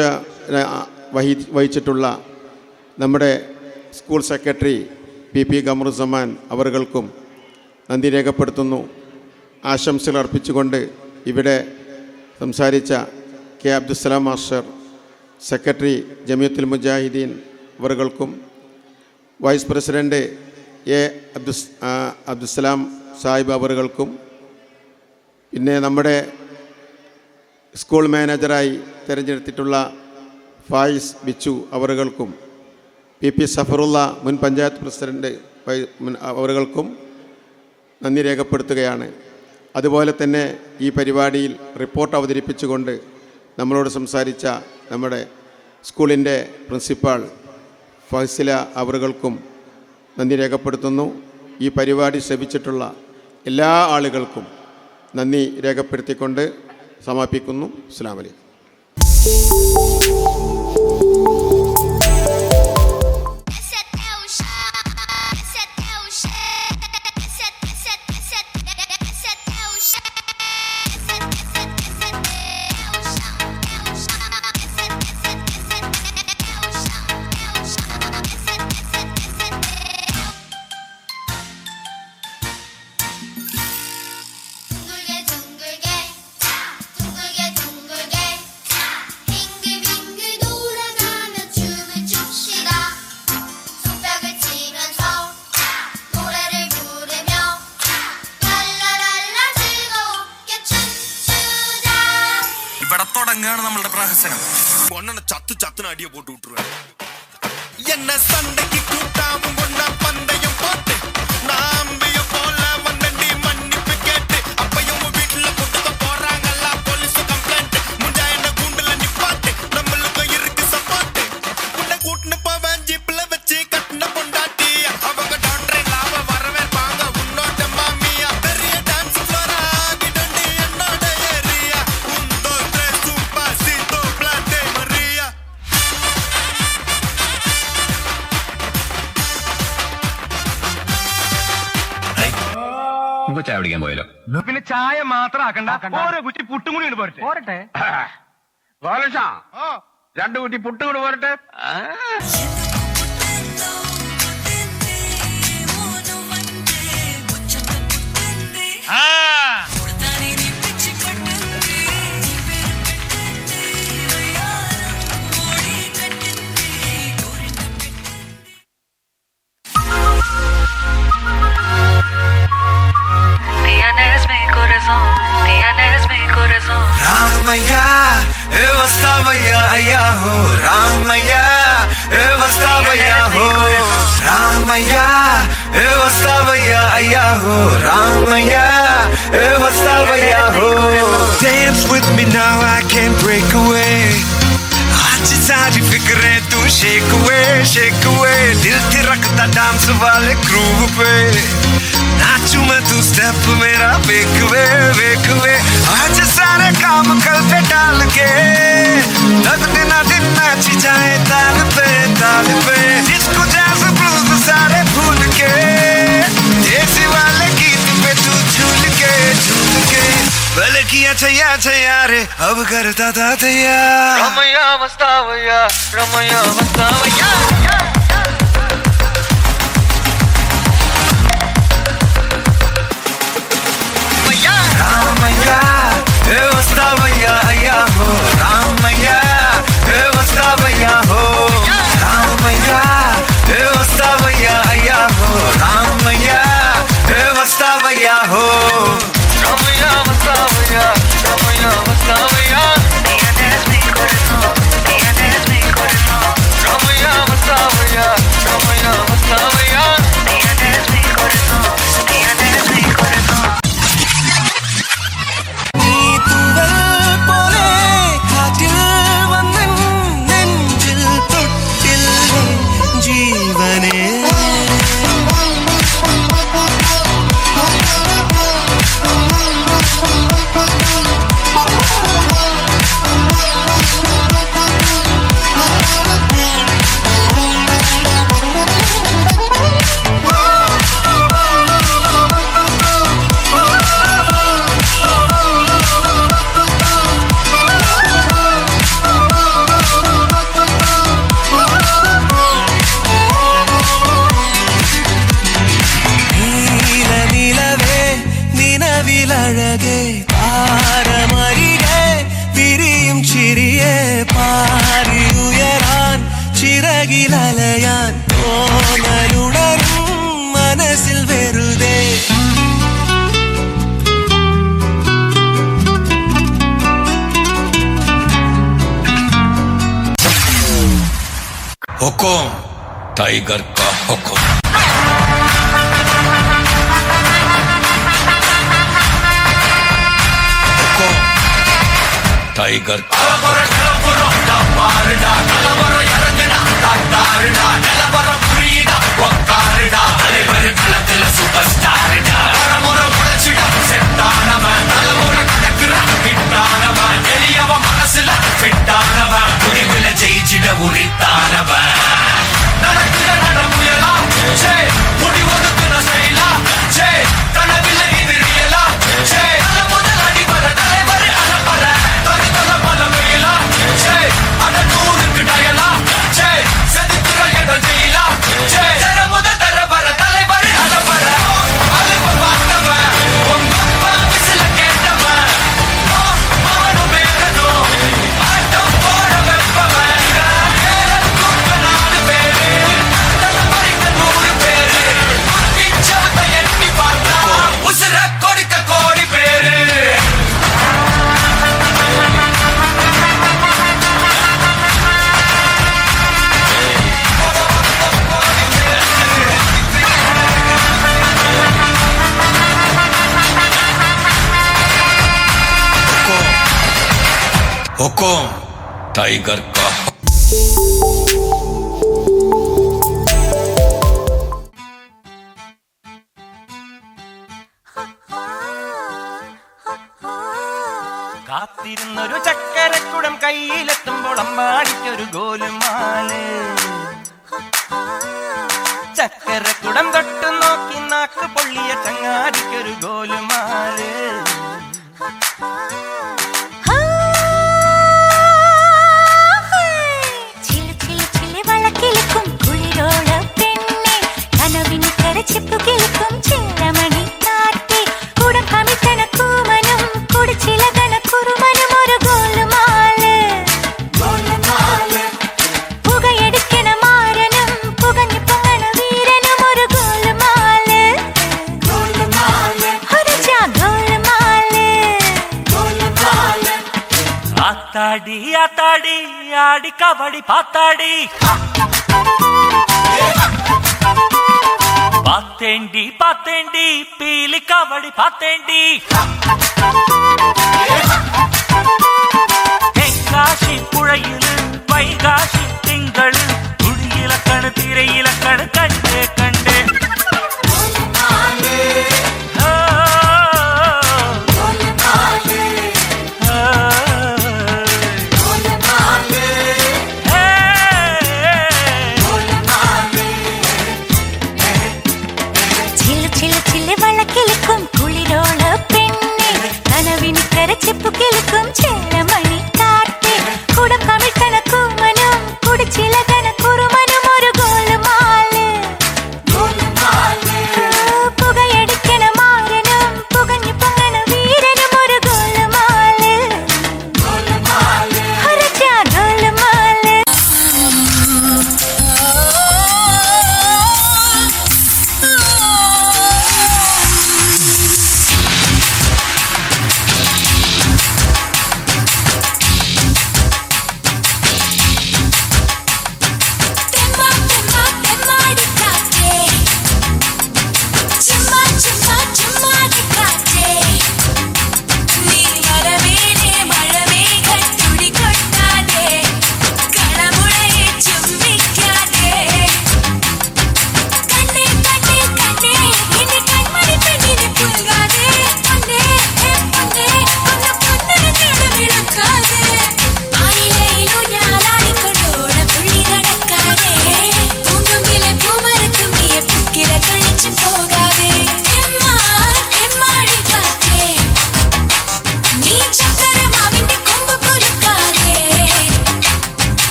വഹിച്ചിട്ടുള്ള നമ്മുടെ സ്കൂൾ സെക്രട്ടറി PP ഖമറുസമാൻ അവറുകൾക്കും നന്ദി രേഖപ്പെടുത്തുന്നു. ആശംസകൾ അർപ്പിച്ചുകൊണ്ട് ഇവിടെ സംസാരിച്ച K. Abdussalam master, secretary Jamiyathul Mujahideen അവറുകൾക്കും vice president A. Abdussalam Sahib അവറുകൾക്കും പിന്നെ നമ്മുടെ സ്കൂൾ മാനേജറായി തിരഞ്ഞെടുത്തിട്ടുള്ള ഫായിസ് ബിച്ചു അവറുകൾക്കും PP സഫറുള്ള മുൻ പഞ്ചായത്ത് പ്രസിഡന്റ് അവറുകൾക്കും നന്ദി രേഖപ്പെടുത്തുകയാണ്. അതുപോലെ തന്നെ ഈ പരിപാടിയിൽ റിപ്പോർട്ട് അവതരിപ്പിച്ചുകൊണ്ട് നമ്മളോട് സംസാരിച്ച നമ്മുടെ സ്കൂളിൻ്റെ പ്രിൻസിപ്പാൾ ഫസില അവറുകൾക്കും നന്ദി രേഖപ്പെടുത്തുന്നു. ഈ പരിപാടി ശ്രവിച്ചിട്ടുള്ള എല്ലാ ആളുകൾക്കും നന്ദി രേഖപ്പെടുത്തിക്കൊണ്ട് സമാപിക്കുന്നു. അസ്സലാമു അലൈക്കും. ഇവിടെ തുടങ്ങുകയാണ് നമ്മളുടെ പ്രഹസനം. ചത്തിന് അടിയെ പോട്ട് വിട്ടു എന്നെ സണ്ടയ്ക്ക് കൂട്ടാവും കൊണ്ട പന്തയം പോട്ട് നാമ്പിയ പോലെ വണ്ടി മണ്ണിപ്പ് കേട്ട് അപ്പയും വീട്ടിലെ കൂട്ടത്തെ പോറാങ്ങല്ല പോലീസ് കംപ്ലൈന്റ് മുണ്ടായ കൂണ്ടിലെ നിപ്പാട്ട് നമ്മൾക്ക് ഇருக்கு സപ്പോർട്ട് ഉണ്ടെ കൂട്ടിന് പോവാൻ ജീപ്പിലെ വെച്ച് കട്ടിന പൊണ്ടാട്ടി അവക ഡോക്ടറെ ലാഭ വരവേൽപ്പാങ്ക ഉന്നോട്ട മാമിയ പെരിയ ഡാൻസ് ഫ്ലോർ ആകിട്ടുണ്ട് എന്നോട് ഏറിയ ഉണ്ടോ സൂപ്പർസിറ്റോ പ്ലാറ്റെ മറിയ. ചായ പിടിക്കാൻ പോയല്ലോ. പിന്നെ ചായ മാത്രം ആക്കണ്ട, ഓരോ കുറ്റി പുട്ടും കൂടി പോരട്ടെ. പോരട്ടെ 2 കുറ്റി പുട്ടും കൂടി പോരട്ടെ. Ramaya, Evastavaya, Ayaho, Ramaya, Evastavaya, ho, Ramaya, Evastavaya, Ayaho, Ramaya, Evastavaya, ho. Dance with me now, I can't break away. आज सारी फिक्रें तू shake away, दिल थिरकता डांस वाले ग्रूव पे. नाचू मैं तू स्टेप मेरा वेक वे आज सारे काम कल पे डाल के तक दिन नाची जाए ताल पे जिसको जैसे ब्लूज सारे भूल के देसी वाले गीत पे तू झूल के भले किया छैया रे अब करता था तैयार Ramaiah मस्तावैया Ramaya, Evastavaya, Ayaho, Ramaya, Evastavaya, ho, Ramaya, Evastavaya, Ayaho, Ramaya, Evastavaya, ho, Ramaya, Vastavaya, Ramaya, Vastavaya, tienes mi corazón, Ramaya, Vastavaya. हुकुम टाइगर का हुकुम टाइगर ஜெயிச்சிட உரித்தானவ हुकुम टाइगर का കാത്തിരുന്നൊരു ചക്കരക്കുടം കയ്യിലെത്തുമ്പോൾ അമ്മാടിക്കൊരു ഗോലുമാല് ചക്കരക്കുടം തൊട്ടു നോക്കി നാക്ക് പൊള്ളിയ ചങ്ങാടിക്കൊരു ഗോലുമാല് ఆతాడి ఆతాడి ఆడి కబడి పాతాడి పాతేండి పాతేండి పీలి కబడి పాతేండి തെങ്കാശി പുഴയില് വൈകാശി തിങ്കള് കുടിയിലക്കണ് തിരയിലക്കണ് കണ്ടേ കണ്ടേ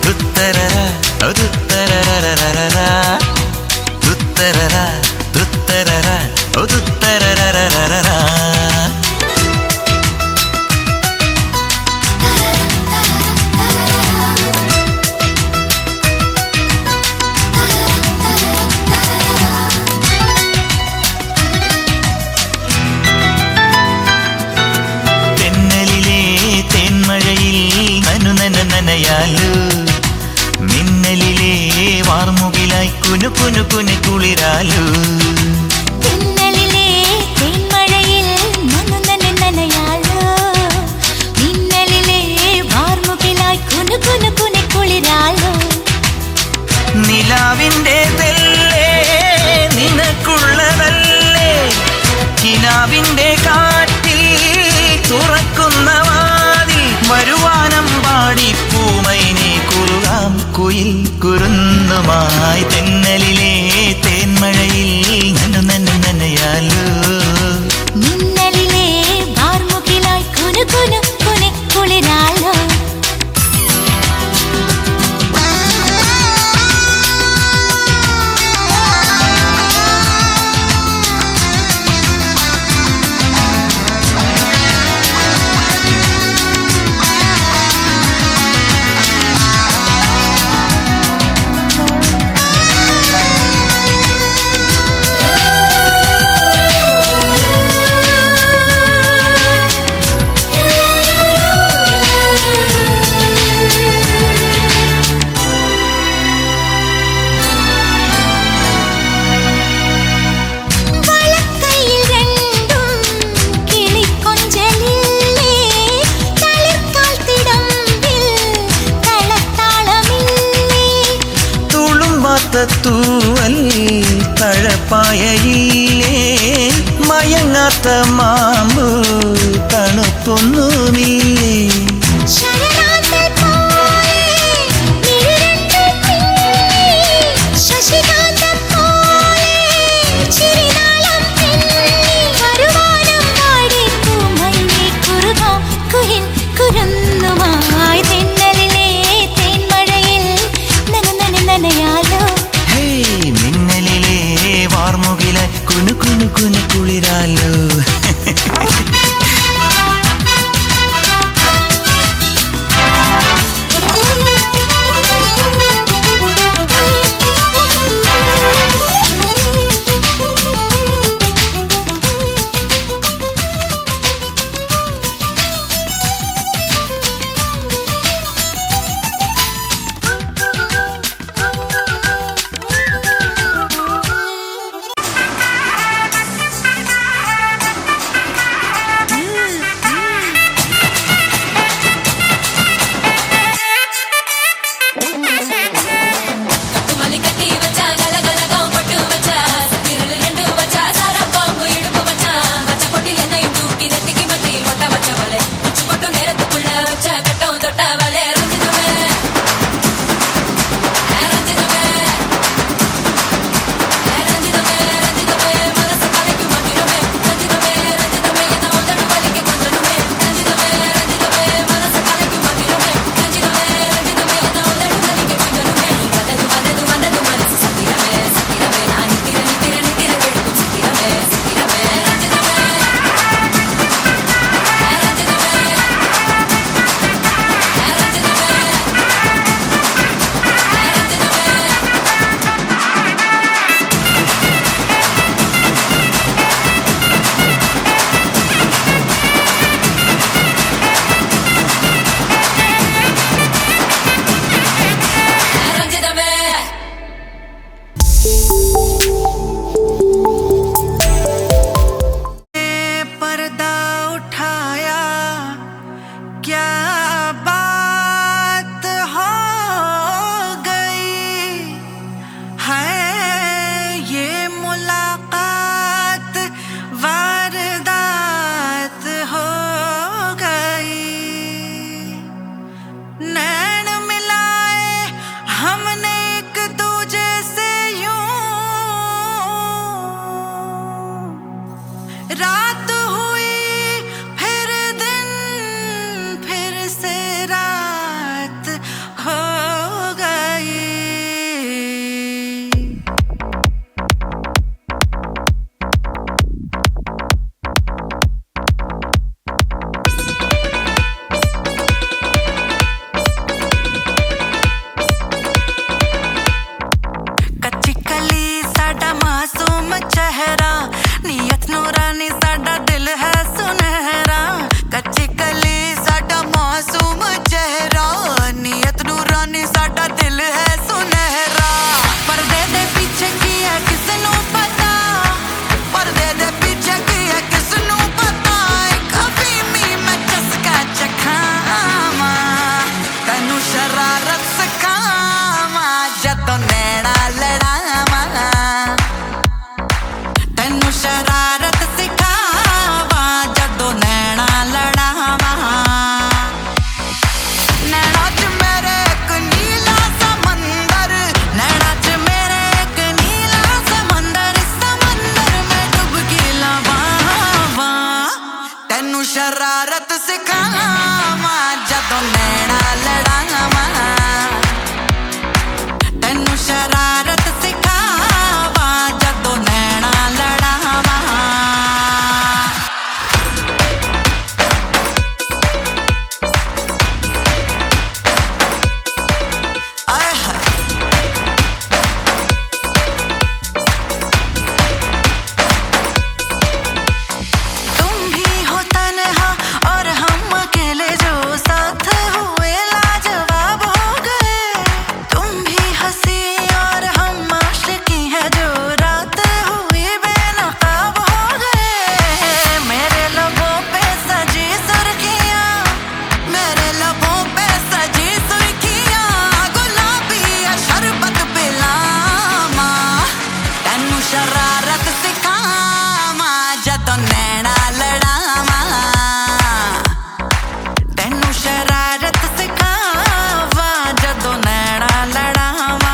തുത്തരര തുത്തരരരരര തുത്തരര തുത്തരര തുത്തരരരരര. നനയാലു മിന്നലിലെ വാർമുകിലായി കുനു കുനു കുനു കുളിരാലു. തിന്നലിലെ തേന്മഴയിൽ നനയാലു മിന്നലിലെ വാർമുകിലായി കുനു കുനു കുനു കുളിരാലു. നിലാവിൻ്റെ തെല്ലേ നിനക്കുള്ളതല്ലേ കിനാവിൻ്റെ കാറ്റിൽ തുറക്കുന്ന വാതിൽ വരുവാനം പാടി പൂമൈനെ കുറുകാം കുയിൽ കുരുന്നുമായി. തെന്നലിലെ തേന്മഴയിൽ നനയാലു മിന്നലിലെ വാർമുകിലായി കുനു കുനു കുനു കുളിരാലു. തൂവൽ തഴപ്പായയില്ലേ മയങ്ങാത്ത മാമ്പു തണുപ്പൊന്നുമില്ലേ. മിന്നലിലെ വാർമുകില കുനു കുനു കുനു കുളിരാലോ. हो शरारत सिखावा जदों नैना लड़ावा नैना च मेरे एक नीला समंदर नैना च मेरे एक नीला समंदर समंदर में डुबकी लवावा तेनू शरारत सिखावा जदों नैना लड़ावा तेनू शरारत सिखावा जदों नैना लड़ावा आय हाय तुम भी हो तन्हा और हम अकेले जो साथ हुए लाजवाब हो गए तुम भी हंसी और हम आशिकी है जो रात हुई बेनकाब हो गए मेरे लबों पे सजी सुर्खियां मेरे लबों पे सजी सुर्खियां गुलाबी या शरबत पिलावा तेनू शरारत सिखावा जदों नैना लड़ावा तेनू शरारत सिखावा जदों नैना लड़ावा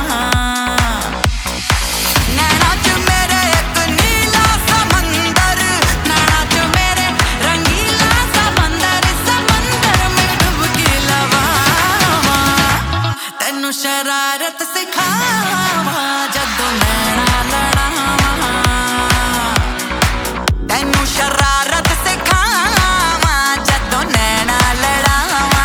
नैना च मेरे एक नीला समंदर नैना च मेरे रंगीला समंदर समंदर में डुबकी लवावा तेनू शरारत सिखावा जदों नैना लड़ावा तेनू शरारत सिखावा जदों नैना लड़ावा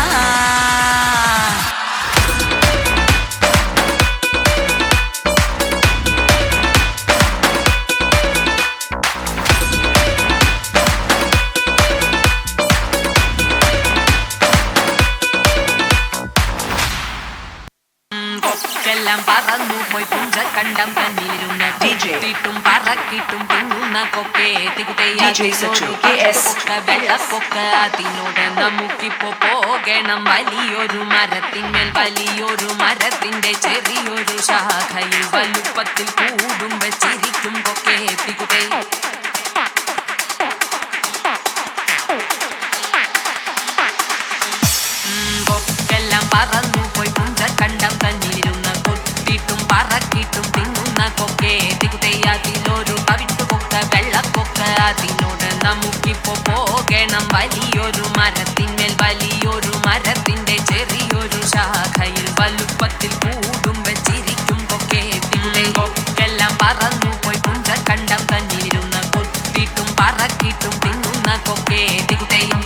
കൊക്കെല്ലാം പറന്നു പോയി പുഞ്ച കണ്ടം തന്നിരുന്ന തീട്ടും പറക്കിട്ടും തിങ്ങുന്ന കൊക്കെ വെള്ളക്കൊക്ക അതിനോട് നമുക്കിപ്പോ പോകണം വലിയൊരു മരത്തിന്മേൽ വലിയൊരു മരത്തിന്റെ ചെറിയൊരു ശാഖയിൽ വലുപ്പത്തിൽ കൂടും വെച്ചിരിക്കും കൊക്കെ തികുതേ കൊക്കെല്ലാം പറന്നു പോയി പുഞ്ച കണ്ടം തന്നിരുന്ന കൊത്തിട്ടും പറക്കിട്ടും തിങ്ങുന്ന കൊക്കെ തികുതയാതിലൊരു തവിട്ടു കൊക്ക വെള്ളക്കൊക്ക അതിനോട് നമുക്കിപ്പോ പോകണം വലിയൊരു മരത്തിന്മേൽ വലിയൊരു മരത്തിന്റെ ചെറിയൊരു ശാഖയിൽ വലുപ്പത്തിൽ കൂടും വെച്ചിരിക്കും കൊക്കെ തികുതേ കൊക്കെല്ലാം പറന്നു പോയി പുഞ്ച കണ്ടം തന്നിരുന്ന കൊത്തിട്ടും പറക്കിട്ടും തിങ്ങുന്ന കൊക്കെ തികുതയും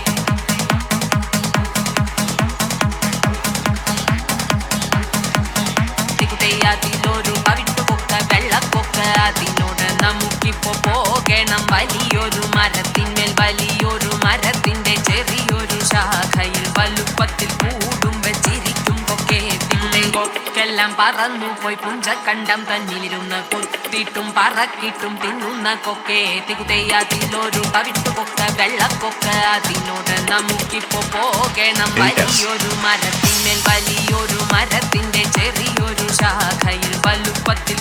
അതിലൊരു തവിട്ടു കൊക്ക വെള്ളക്കൊക്ക അതിനോട് നമുക്കിപ്പോ പോകണം വലിയൊരു മരത്തിന്മേൽ വലിയൊരു മരത്തിന്റെ ചെറിയൊരു ശാഖയിൽ വലുപ്പത്തിൽ കൂടും വെച്ചിരിക്കും കൊക്കെ തികുതേ കൊക്കെല്ലാം പറന്നു പോയി പുഞ്ച കണ്ടം തന്നിലിരുന്ന കൊത്തിട്ടും പറക്കിട്ടും തിന്നുന്ന കൊക്കെ തികുതേ അതിലൊരു തവിട്ടു കൊക്ക വെള്ളക്കൊക്ക അതിനോട് നമുക്കിപ്പോ പോകണം വലിയൊരു മരത്തിന്മേൽ വലിയൊരു മരത്തിന്റെ ചെറിയൊരു ശാഖയിൽ വലുപ്പത്തിൽ